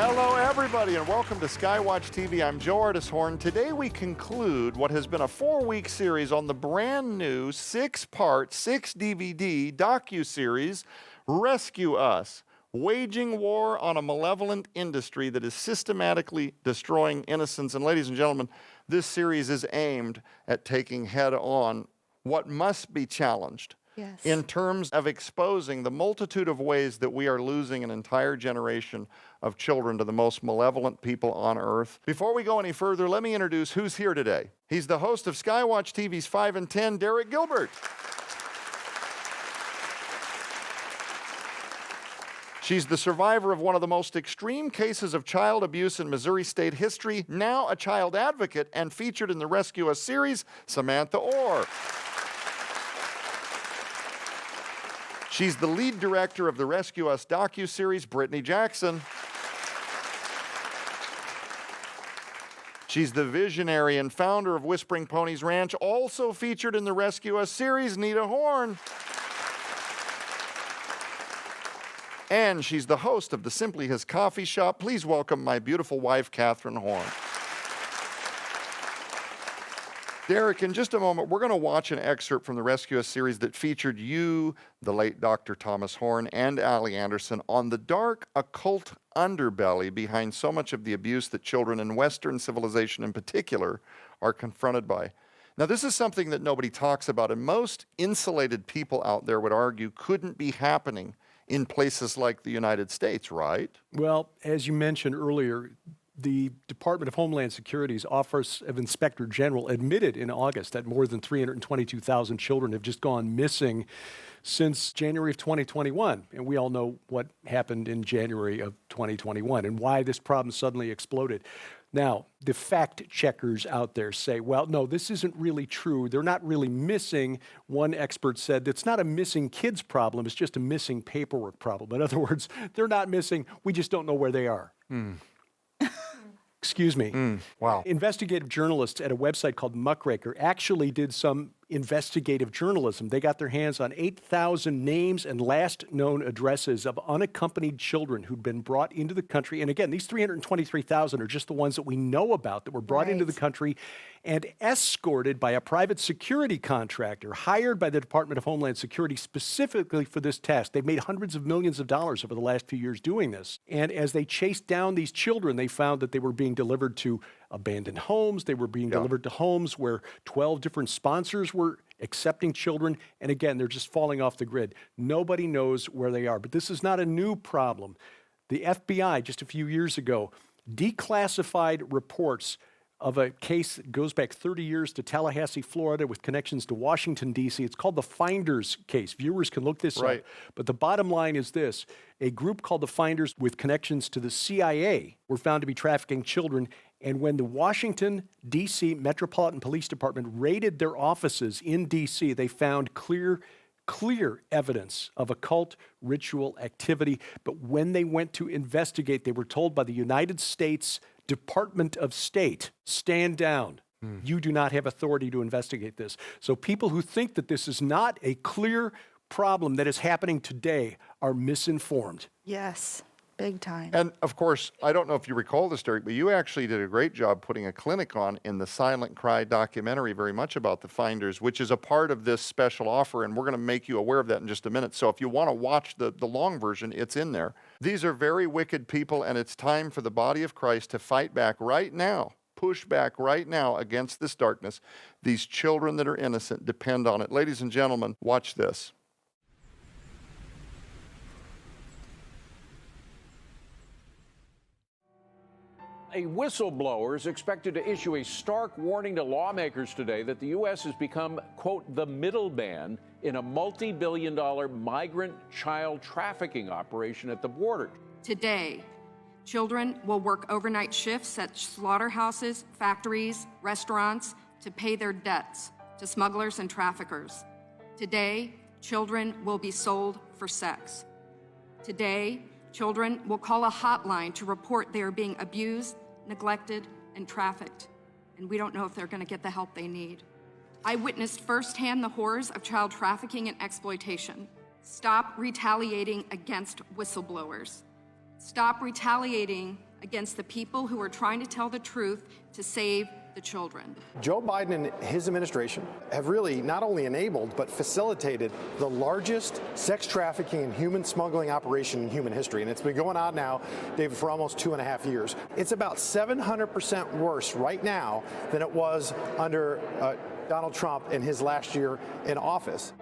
Hello, everybody, and welcome to SkyWatch TV. I'm Joe Artis Horn. Today we conclude what has been a 4-week series on the brand new 6-part, 6-DVD docu-series, Rescue Us, waging war on a malevolent industry that is systematically destroying innocents. And ladies and gentlemen, this series is aimed at taking head-on what must be challenged. Yes. In terms of exposing the multitude of ways that we are losing an entire generation of children to the most malevolent people on earth. Before we go any further, let me introduce who's here today. He's the host of SkyWatch TV's 5 and 10, Derek Gilbert. She's the survivor of one of the most extreme cases of child abuse in Missouri state history, now a child advocate and featured in the Rescue Us series, Samantha Orr. She's the lead director of the Rescue Us docu-series, Brittany Jackson. She's the visionary and founder of Whispering Ponies Ranch, also featured in the Rescue Us series, Nita Horn. And she's the host of the Simply His Coffee Shop. Please welcome my beautiful wife, Catherine Horn. Derek, in just a moment, we're going to watch an excerpt from the Rescue Us series that featured you, the late Dr. Thomas Horn, and Allie Anderson on the dark, occult underbelly behind so much of the abuse that children in Western civilization in particular are confronted by. Now, this is something that nobody talks about, and most insulated people out there would argue couldn't be happening in places like the United States, right? Well, as you mentioned earlier, the Department of Homeland Security's Office of Inspector General admitted in August that more than 322,000 children have just gone missing since January of 2021. And we all know what happened in January of 2021 and why this problem suddenly exploded. Now, the fact checkers out there say, well, no, this isn't really true. They're not really missing. One expert said it's not a missing kids problem. It's just a missing paperwork problem. In other words, they're not missing. We just don't know where they are. Excuse me. Wow. Investigative journalists at a website called Muckraker actually did some investigative journalism. They got their hands on 8,000 names and last known addresses of unaccompanied children who'd been brought into the country. And again, these 323,000 are just the ones that we know about that were brought into the country and escorted by a private security contractor hired by the Department of Homeland Security specifically for this task. They've made hundreds of millions of dollars over the last few years doing this. And as they chased down these children, they found that they were being delivered to abandoned homes. They were being delivered to homes where 12 different sponsors were accepting children. And again, they're just falling off the grid. Nobody knows where they are. But this is not a new problem. The FBI, just a few years ago, declassified reports of a case that goes back 30 years to Tallahassee, Florida, with connections to Washington, D.C. It's called the Finders case. Viewers can look this up. But the bottom line is this. A group called the Finders with connections to the CIA were found to be trafficking children. And when the Washington, D.C. Metropolitan Police Department raided their offices in D.C., they found clear evidence of occult ritual activity. But when they went to investigate, they were told by the United States Department of State, stand down. You do not have authority to investigate this. So people who think that this is not a clear problem that is happening today are misinformed. Yes, big time. And of course, I don't know if you recall this, Derek, but you actually did a great job putting a clinic on in the Silent Cry documentary very much about the Finders, which is a part of this special offer, and we're going to make you aware of that in just a minute. So if you want to watch the long version, it's in there. These are very wicked people, and it's time for the body of Christ to fight back right now, push back right now against this darkness. These children that are innocent depend on it. Ladies and gentlemen, watch this. A whistleblower is expected to issue a stark warning to lawmakers today that the U.S. has become, quote, the middleman in a multi-billion-dollar migrant child trafficking operation at the border. Today, children will work overnight shifts at slaughterhouses, factories, restaurants to pay their debts to smugglers and traffickers. Today, children will be sold for sex. Today, children will call a hotline to report they are being abused, neglected, and trafficked, and we don't know if they're going to get the help they need. I witnessed firsthand the horrors of child trafficking and exploitation. Stop retaliating against whistleblowers. Stop retaliating against the people who are trying to tell the truth to save the children. Joe Biden and his administration have really not only enabled but facilitated the largest sex trafficking and human smuggling operation in human history. And it's been going on now, David, for almost 2.5 years. It's about 700% worse right now than it was under Donald Trump in his last year in office.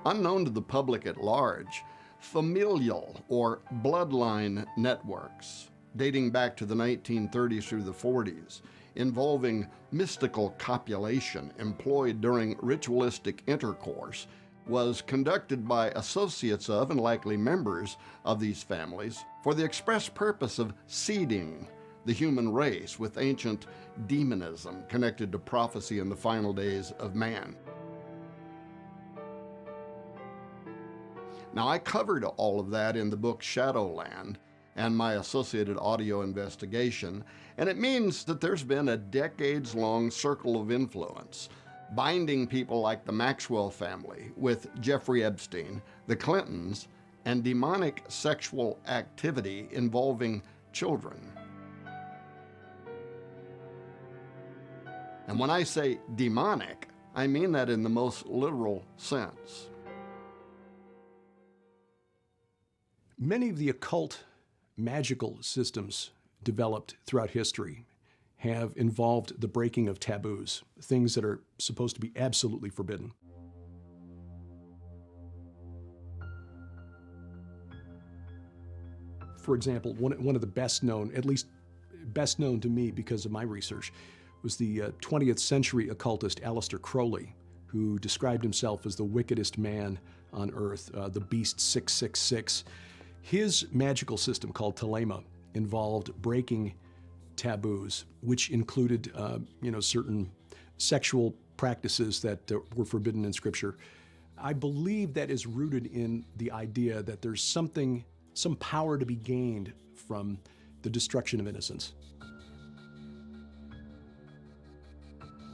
Unknown to the public at large, familial or bloodline networks dating back to the 1930s through the 40s, involving mystical copulation employed during ritualistic intercourse, was conducted by associates of and likely members of these families for the express purpose of seeding the human race with ancient demonism connected to prophecy in the final days of man. Now, I covered all of that in the book Shadowland and my associated audio investigation, and it means that there's been a decades-long circle of influence binding people like the Maxwell family with Jeffrey Epstein, the Clintons, and demonic sexual activity involving children. And when I say demonic, I mean that in the most literal sense. Many of the occult magical systems developed throughout history have involved the breaking of taboos, things that are supposed to be absolutely forbidden. For example, one of the best known, at least best known to me because of my research, was the 20th century occultist Aleister Crowley, who described himself as the wickedest man on earth, the Beast 666. His magical system, called Thelema, involved breaking taboos, which included, certain sexual practices that were forbidden in Scripture. I believe that is rooted in the idea that there's some power to be gained from the destruction of innocence.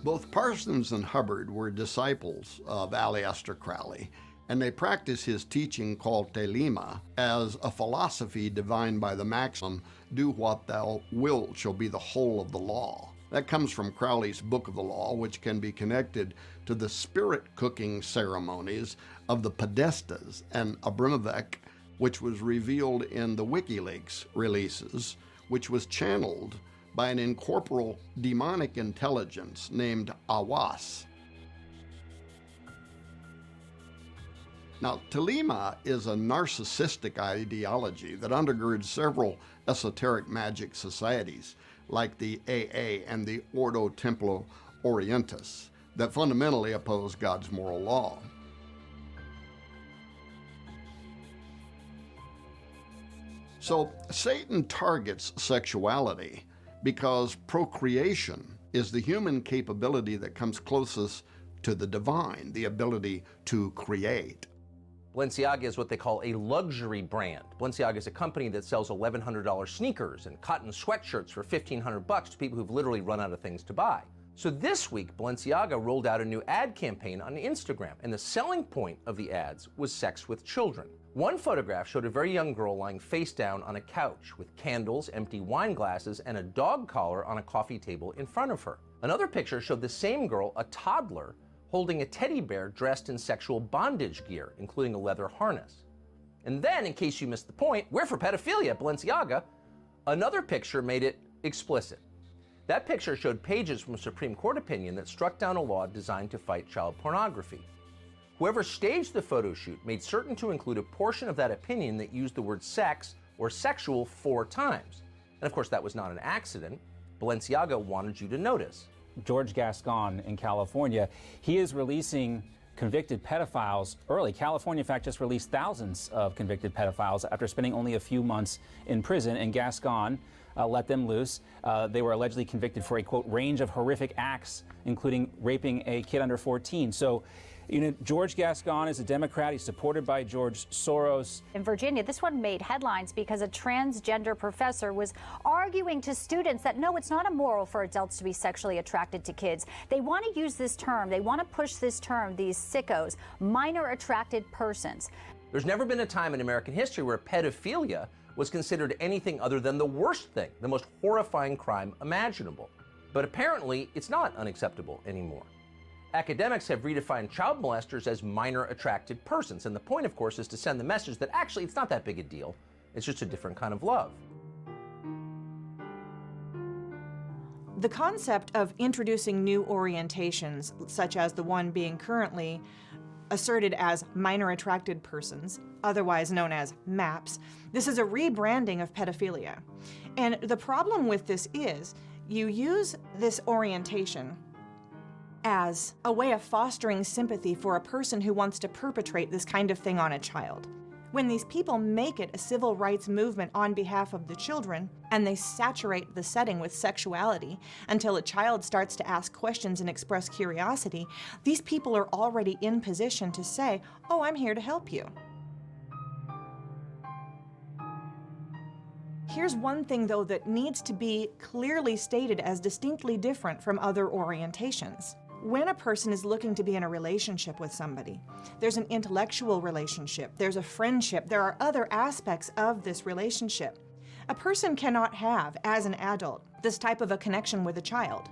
Both Parsons and Hubbard were disciples of Aleister Crowley, and they practice his teaching called Thelema as a philosophy divined by the maxim, "Do what thou wilt shall be the whole of the law." That comes from Crowley's Book of the Law, which can be connected to the spirit cooking ceremonies of the Podestas and Abramovich, which was revealed in the WikiLeaks releases, which was channeled by an incorporeal demonic intelligence named Awas. Now, Thelema is a narcissistic ideology that undergirds several esoteric magic societies, like the AA and the Ordo Templo Orientis, that fundamentally oppose God's moral law. So, Satan targets sexuality because procreation is the human capability that comes closest to the divine, the ability to create. Balenciaga is what they call a luxury brand. Balenciaga is a company that sells $1,100 sneakers and cotton sweatshirts for $1,500 to people who've literally run out of things to buy. So this week, Balenciaga rolled out a new ad campaign on Instagram, and the selling point of the ads was sex with children. One photograph showed a very young girl lying face down on a couch with candles, empty wine glasses, and a dog collar on a coffee table in front of her. Another picture showed the same girl, a toddler, holding a teddy bear dressed in sexual bondage gear, including a leather harness. And then, in case you missed the point, we're for pedophilia at Balenciaga. Another picture made it explicit. That picture showed pages from a Supreme Court opinion that struck down a law designed to fight child pornography. Whoever staged the photo shoot made certain to include a portion of that opinion that used the word sex or sexual 4 times. And of course, that was not an accident. Balenciaga wanted you to notice. George Gascon in California, he is releasing convicted pedophiles early. California, in fact, just released thousands of convicted pedophiles after spending only a few months in prison, and Gascon let them loose. They were allegedly convicted for a, quote, range of horrific acts, including raping a kid under 14. So, George Gascon is a Democrat. He's supported by George Soros. In Virginia, this one made headlines because a transgender professor was arguing to students that, no, it's not immoral for adults to be sexually attracted to kids. They want to use this term. They want to push this term, these sickos, minor attracted persons. There's never been a time in American history where pedophilia was considered anything other than the worst thing, the most horrifying crime imaginable. But apparently, it's not unacceptable anymore. Academics have redefined child molesters as minor attracted persons, and the point, of course, is to send the message that actually it's not that big a deal. It's just a different kind of love. The concept of introducing new orientations, such as the one being currently asserted as minor attracted persons, otherwise known as MAPS, this is a rebranding of pedophilia. And the problem with this is you use this orientation as a way of fostering sympathy for a person who wants to perpetrate this kind of thing on a child. When these people make it a civil rights movement on behalf of the children, and they saturate the setting with sexuality until a child starts to ask questions and express curiosity, these people are already in position to say, "Oh, I'm here to help you." Here's one thing, though, that needs to be clearly stated as distinctly different from other orientations. When a person is looking to be in a relationship with somebody, there's an intellectual relationship, there's a friendship, there are other aspects of this relationship. A person cannot have, as an adult, this type of a connection with a child.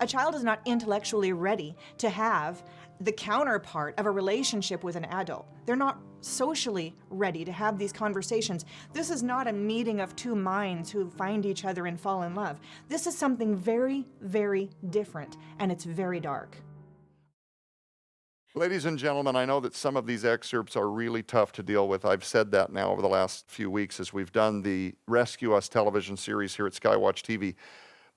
A child is not intellectually ready to have the counterpart of a relationship with an adult. They're not socially ready to have these conversations. This is not a meeting of two minds who find each other and fall in love. This is something very, very different, and it's very dark. Ladies and gentlemen, I know that some of these excerpts are really tough to deal with. I've said that now over the last few weeks as we've done the Rescue Us television series here at SkyWatch TV.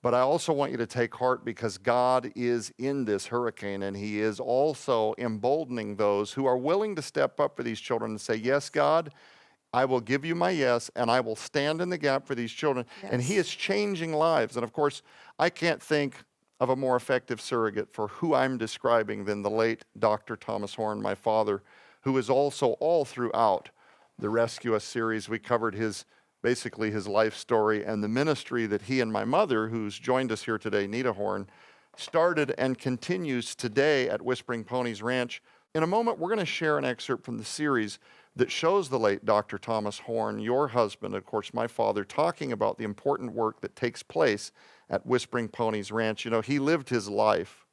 But I also want you to take heart, because God is in this hurricane, and He is also emboldening those who are willing to step up for these children and say, "Yes, God, I will give you my yes, and I will stand in the gap for these children." Yes. And He is changing lives. And of course, I can't think of a more effective surrogate for who I'm describing than the late Dr. Thomas Horn, my father, who is also all throughout the Rescue Us series. We covered basically his life story and the ministry that he and my mother, who's joined us here today, Nita Horn, started and continues today at Whispering Ponies Ranch. In a moment, we're going to share an excerpt from the series that shows the late Dr. Thomas Horn, your husband, of course, my father, talking about the important work that takes place at Whispering Ponies Ranch. You know, he lived his life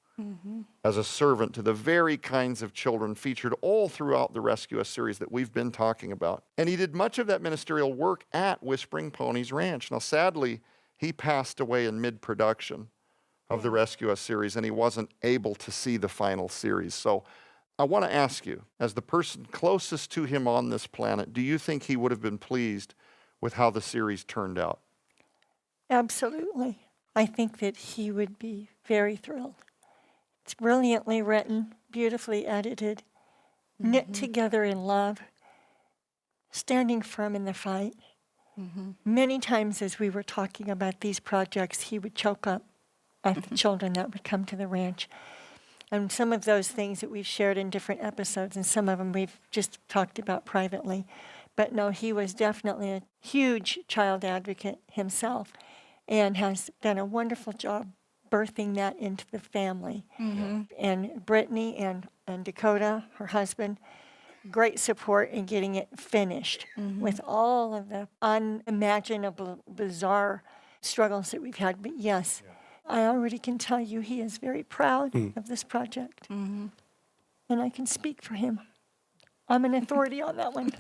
as a servant to the very kinds of children featured all throughout the Rescue Us series that we've been talking about. And he did much of that ministerial work at Whispering Ponies Ranch. Now, sadly, he passed away in mid-production of the Rescue Us series, and he wasn't able to see the final series. So I want to ask you, as the person closest to him on this planet, do you think he would have been pleased with how the series turned out? Absolutely. I think that he would be very thrilled. It's brilliantly written, beautifully edited, knit together in love, standing firm in the fight. Many times as we were talking about these projects, he would choke up at the children that would come to the ranch. And some of those things that we've shared in different episodes, and some of them we've just talked about privately. But no, he was definitely a huge child advocate himself, and has done a wonderful job birthing that into the family. And Brittany and Dakota, her husband, great support in getting it finished with all of the unimaginable, bizarre struggles that we've had. But yes, I already can tell you he is very proud of this project. And I can speak for him. I'm an authority on that one.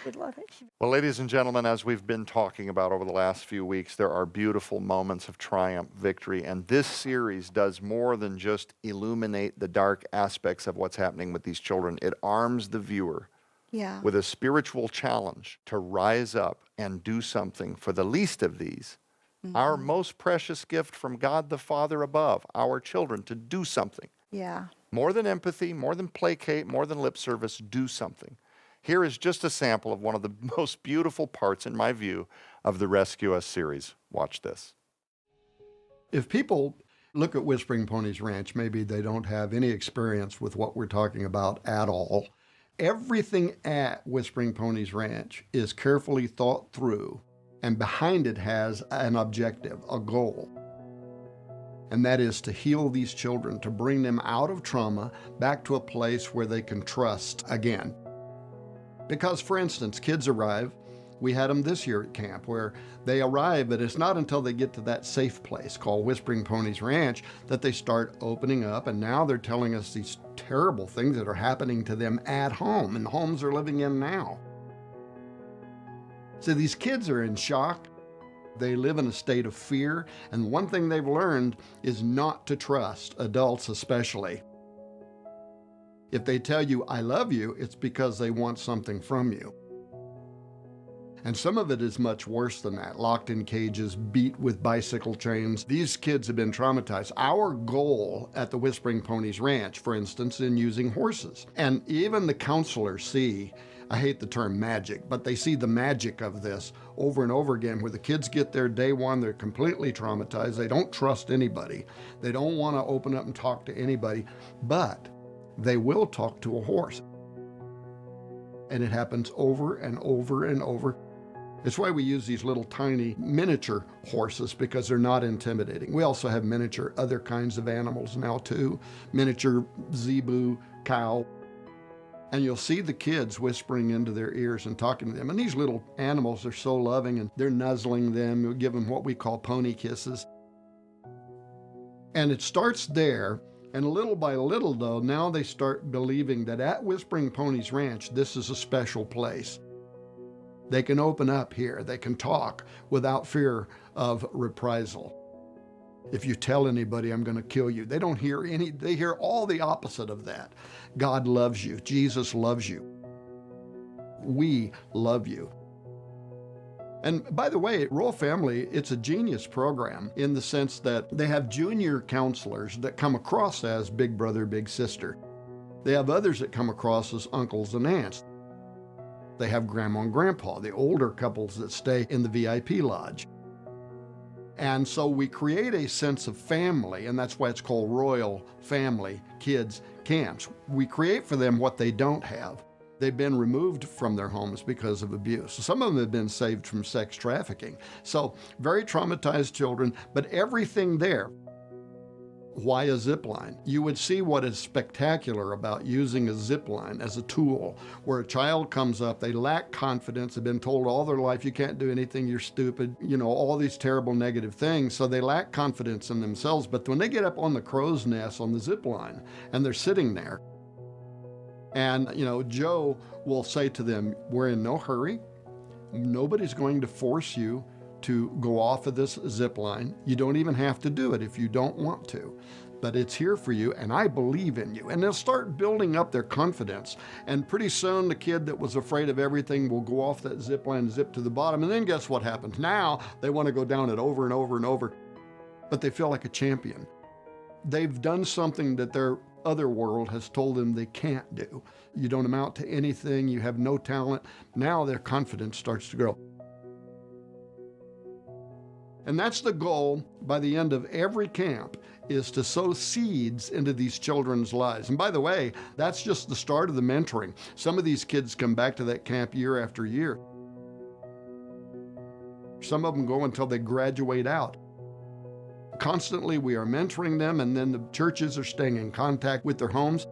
Would love it. Well, ladies and gentlemen, as we've been talking about over the last few weeks, there are beautiful moments of triumph, victory, and this series does more than just illuminate the dark aspects of what's happening with these children. It arms the viewer with a spiritual challenge to rise up and do something for the least of these, our most precious gift from God the Father above, our children, to do something. More than empathy, more than placate, more than lip service, do something. Here is just a sample of one of the most beautiful parts, in my view, of the Rescue Us series. Watch this. If people look at Whispering Ponies Ranch, maybe they don't have any experience with what we're talking about at all. Everything at Whispering Ponies Ranch is carefully thought through, and behind it has an objective, a goal. And that is to heal these children, to bring them out of trauma back to a place where they can trust again. Because, for instance, kids arrive. We had them this year at camp where they arrive, but it's not until they get to that safe place called Whispering Ponies Ranch that they start opening up, and now they're telling us these terrible things that are happening to them at home, in the homes they're living in now. So these kids are in shock. They live in a state of fear, and one thing they've learned is not to trust, adults especially. If they tell you, "I love you," it's because they want something from you. And some of it is much worse than that, locked in cages, beat with bicycle chains. These kids have been traumatized. Our goal at the Whispering Ponies Ranch, for instance, in using horses, and even the counselors see, I hate the term magic, but they see the magic of this over and over again, where the kids get there day one, they're completely traumatized, they don't trust anybody, they don't want to open up and talk to anybody, but they will talk to a horse. And it happens over and over and over. It's why we use these little tiny miniature horses, because they're not intimidating. We also have miniature other kinds of animals now too, miniature zebu, cow. And you'll see the kids whispering into their ears and talking to them. And these little animals are so loving, and they're nuzzling them. You'll give them what we call pony kisses. And it starts there. And little by little, though, now they start believing that at Whispering Ponies Ranch, this is a special place. They can open up here. They can talk without fear of reprisal. If you tell anybody, "I'm going to kill you," they don't hear any, they hear all the opposite of that. God loves you. Jesus loves you. We love you. And by the way, Royal Family, it's a genius program in the sense that they have junior counselors that come across as big brother, big sister. They have others that come across as uncles and aunts. They have grandma and grandpa, the older couples that stay in the VIP lodge. And so we create a sense of family, and that's why it's called Royal Family Kids Camps. We create for them what they don't have. They've been removed from their homes because of abuse. Some of them have been saved from sex trafficking. So very traumatized children, but everything there. Why a zip line? You would see what is spectacular about using a zip line as a tool, where a child comes up, they lack confidence, have been told all their life, "You can't do anything, you're stupid," all these terrible negative things, so they lack confidence in themselves. But when they get up on the crow's nest on the zip line, and they're sitting there, and Joe will say to them, "We're in no hurry. Nobody's going to force you to go off of this zip line. You don't even have to do it if you don't want to. But it's here for you, and I believe in you." And they'll start building up their confidence. And pretty soon the kid that was afraid of everything will go off that zip line, zip to the bottom, and then guess what happens? Now they want to go down it over and over and over, but they feel like a champion. They've done something that their other world has told them they can't do. You don't amount to anything, you have no talent. Now their confidence starts to grow. And that's the goal by the end of every camp, is to sow seeds into these children's lives. And by the way, that's just the start of the mentoring. Some of these kids come back to that camp year after year. Some of them go until they graduate out. Constantly we are mentoring them, and then the churches are staying in contact with their homes.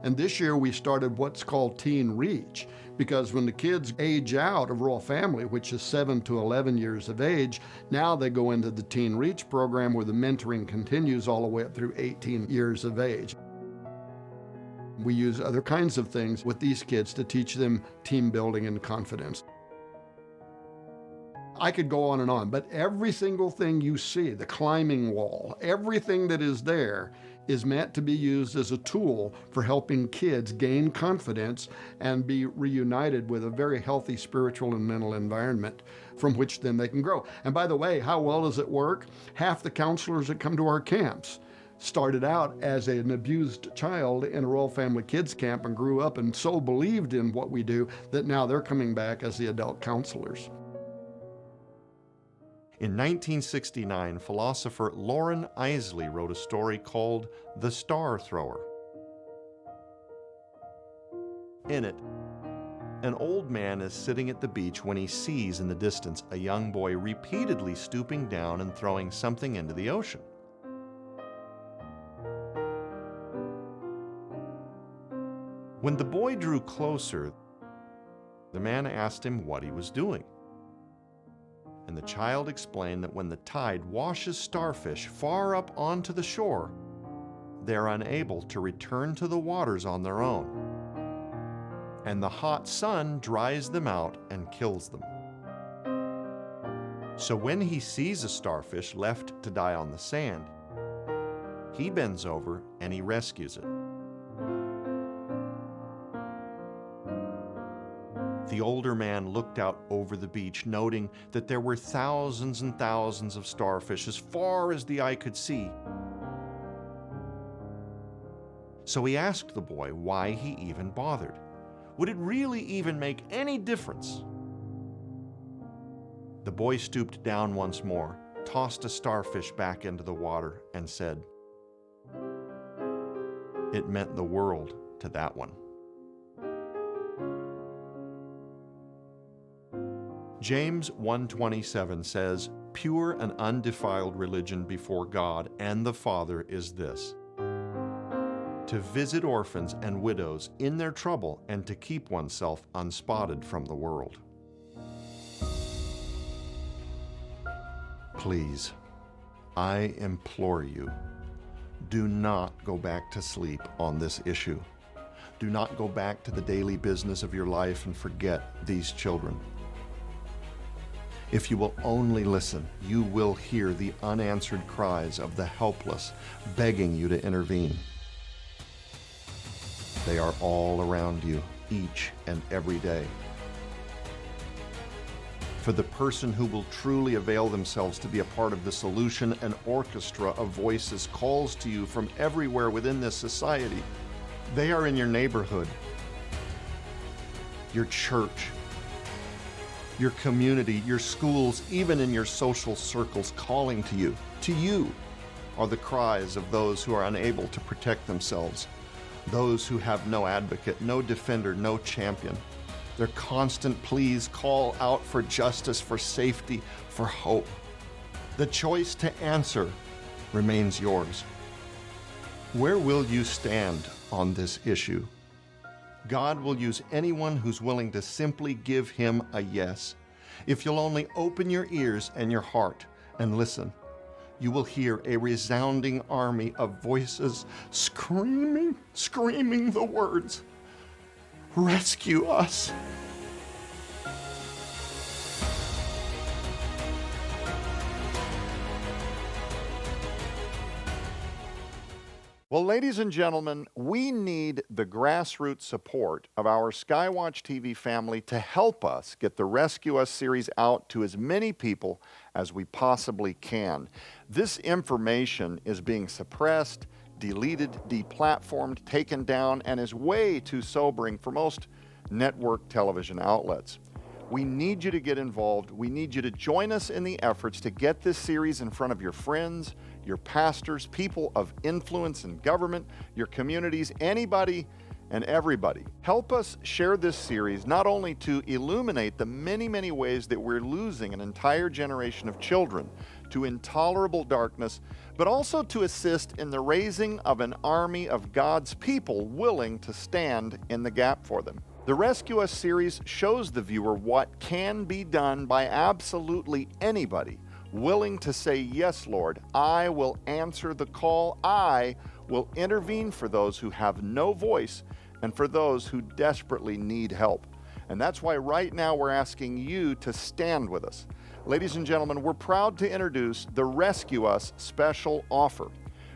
And this year we started what's called Teen Reach, because when the kids age out of Royal Family, which is 7 to 11 years of age, now they go into the Teen Reach program, where the mentoring continues all the way up through 18 years of age. We use other kinds of things with these kids to teach them team building and confidence. I could go on and on, but every single thing you see, the climbing wall, everything that is there is meant to be used as a tool for helping kids gain confidence and be reunited with a very healthy spiritual and mental environment from which then they can grow. And by the way, how well does it work? Half the counselors that come to our camps started out as an abused child in a Royal Family Kids camp and grew up and so believed in what we do that now they're coming back as the adult counselors. In 1969, philosopher Lauren Isley wrote a story called The Star Thrower. In it, an old man is sitting at the beach when he sees in the distance a young boy repeatedly stooping down and throwing something into the ocean. When the boy drew closer, the man asked him what he was doing. And the child explained that when the tide washes starfish far up onto the shore, they're unable to return to the waters on their own. And the hot sun dries them out and kills them. So when he sees a starfish left to die on the sand, he bends over and he rescues it. The older man looked out over the beach, noting that there were thousands and thousands of starfish as far as the eye could see. So he asked the boy why he even bothered. Would it really even make any difference? The boy stooped down once more, tossed a starfish back into the water, and said, "It meant the world to that one." James 1:27 says, "Pure and undefiled religion before God and the Father is this, to visit orphans and widows in their trouble and to keep oneself unspotted from the world." Please, I implore you, do not go back to sleep on this issue. Do not go back to the daily business of your life and forget these children. If you will only listen, you will hear the unanswered cries of the helpless begging you to intervene. They are all around you, each and every day. For the person who will truly avail themselves to be a part of the solution, an orchestra of voices calls to you from everywhere within this society. They are in your neighborhood, your church, your community, your schools, even in your social circles, calling to you. To you are the cries of those who are unable to protect themselves, those who have no advocate, no defender, no champion. Their constant pleas call out for justice, for safety, for hope. The choice to answer remains yours. Where will you stand on this issue? God will use anyone who's willing to simply give him a yes. If you'll only open your ears and your heart and listen, you will hear a resounding army of voices screaming the words, "Rescue us." Well, ladies and gentlemen, we need the grassroots support of our SkyWatch TV family to help us get the Rescue Us series out to as many people as we possibly can. This information is being suppressed, deleted, deplatformed, taken down, and is way too sobering for most network television outlets. We need you to get involved. We need you to join us in the efforts to get this series in front of your friends, your pastors, people of influence in government, your communities, anybody and everybody. Help us share this series not only to illuminate the many, many ways that we're losing an entire generation of children to intolerable darkness, but also to assist in the raising of an army of God's people willing to stand in the gap for them. The Rescue Us series shows the viewer what can be done by absolutely anybody willing to say, "Yes, Lord, I will answer the call. I will intervene for those who have no voice and for those who desperately need help." And that's why right now we're asking you to stand with us. Ladies and gentlemen, we're proud to introduce the Rescue Us special offer.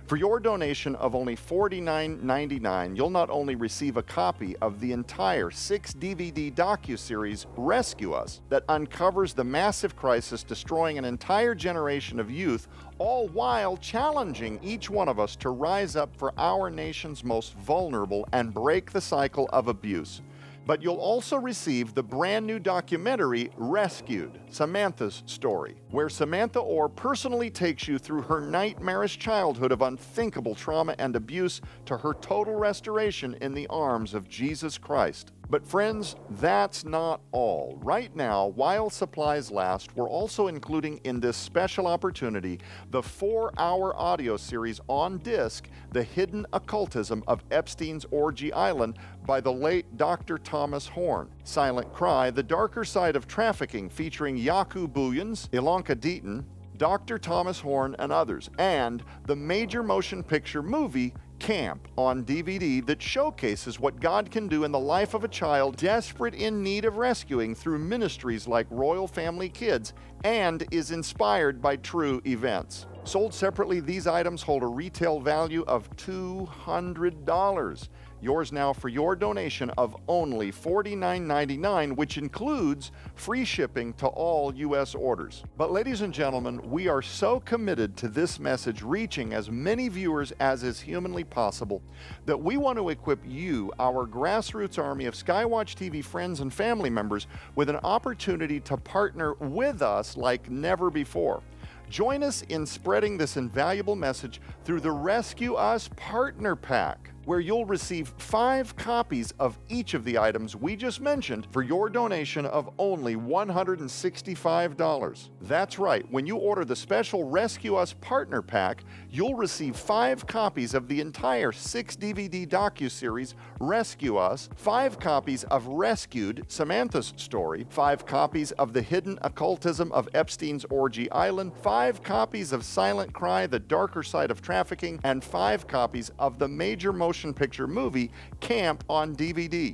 For your donation of only $49.99, you'll not only receive a copy of the entire 6-DVD docu-series Rescue Us that uncovers the massive crisis destroying an entire generation of youth, all while challenging each one of us to rise up for our nation's most vulnerable and break the cycle of abuse. But you'll also receive the brand new documentary, Rescued, Samantha's Story, where Samantha Orr personally takes you through her nightmarish childhood of unthinkable trauma and abuse to her total restoration in the arms of Jesus Christ. But friends, that's not all. Right now, while supplies last, we're also including in this special opportunity the 4-hour audio series on disc, The Hidden Occultism of Epstein's Orgy Island by the late Dr. Thomas Horn. Silent Cry, The Darker Side of Trafficking, featuring Yaku Bouillons, Ilanka Deaton, Dr. Thomas Horn, and others. And the major motion picture movie, Camp, on DVD, that showcases what God can do in the life of a child desperate in need of rescuing through ministries like Royal Family Kids, and is inspired by true events. Sold separately, these items hold a retail value of $200. Yours now for your donation of only $49.99, which includes free shipping to all U.S. orders. But ladies and gentlemen, we are so committed to this message reaching as many viewers as is humanly possible that we want to equip you, our grassroots army of SkyWatch TV friends and family members, with an opportunity to partner with us like never before. Join us in spreading this invaluable message through the Rescue Us Partner Pack, where you'll receive 5 copies of each of the items we just mentioned for your donation of only $165. That's right, when you order the special Rescue Us Partner Pack, you'll receive 5 copies of the entire 6-DVD docu-series Rescue Us, 5 copies of Rescued, Samantha's Story, 5 copies of The Hidden Occultism of Epstein's Orgy Island, 5 copies of Silent Cry, The Darker Side of Trafficking, and 5 copies of the major motion picture movie Camp on DVD.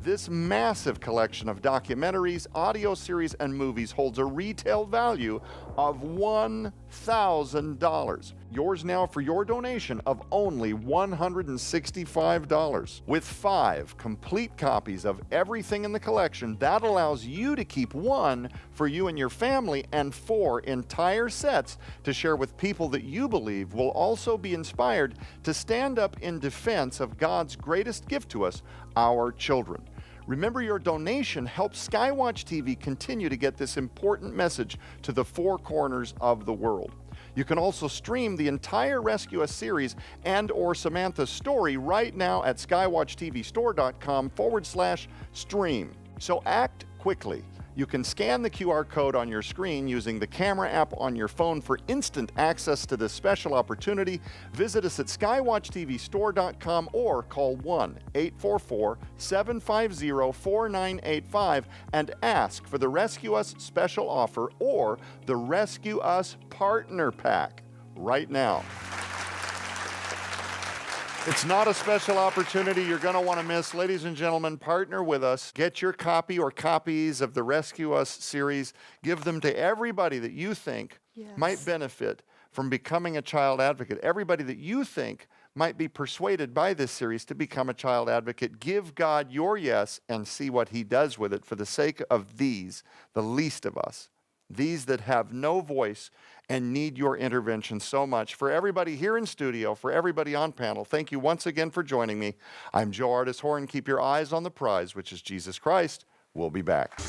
This massive collection of documentaries, audio series, and movies holds a retail value of $1,000. Yours now for your donation of only $165. With 5 complete copies of everything in the collection, that allows you to keep 1 for you and your family, and 4 entire sets to share with people that you believe will also be inspired to stand up in defense of God's greatest gift to us, our children. Remember, your donation helps SkyWatch TV continue to get this important message to the 4 corners of the world. You can also stream the entire Rescue Us series and or Samantha's Story right now at skywatchtvstore.com/stream. So act quickly. You can scan the QR code on your screen using the camera app on your phone for instant access to this special opportunity. Visit us at skywatchtvstore.com or call 1-844-750-4985 and ask for the Rescue Us special offer or the Rescue Us Partner Pack right now. It's not a special opportunity you're going to want to miss. Ladies and gentlemen, partner with us. Get your copy or copies of the Rescue Us series. Give them to everybody that you think might benefit from becoming a child advocate. Everybody that you think might be persuaded by this series to become a child advocate. Give God your yes and see what He does with it for the sake of these, the least of us. These that have no voice and need your intervention so much. For everybody here in studio, for everybody on panel, thank you once again for joining me. I'm Joe Artis Horn. Keep your eyes on the prize, which is Jesus Christ. We'll be back.